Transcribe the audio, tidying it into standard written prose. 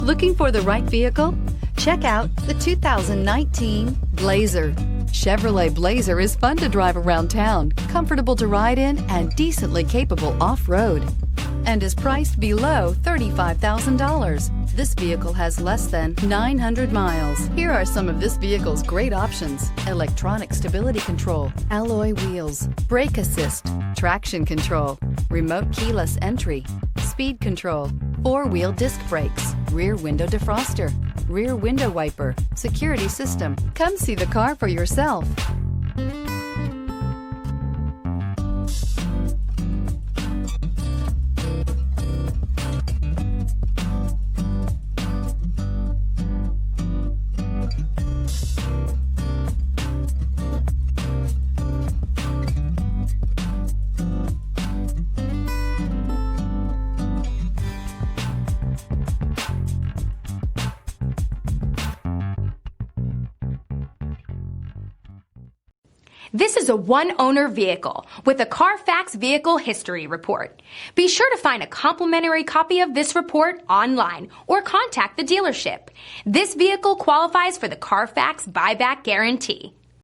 Looking for the right vehicle? Check out the 2019 Blazer. Chevrolet Blazer is fun to drive around town, comfortable to ride in, and decently capable off-road, and is priced below $35,000. This vehicle has less than 900 miles. Here are some of this vehicle's great options: electronic stability control, alloy wheels, brake assist, traction control, remote keyless entry, speed control, four-wheel disc brakes, rear window defroster, rear window wiper, security system. Come see the car for yourself. This is a one-owner vehicle with a Carfax Vehicle History Report. Be sure to find a complimentary copy of this report online or contact the dealership. This vehicle qualifies for the Carfax Buyback Guarantee.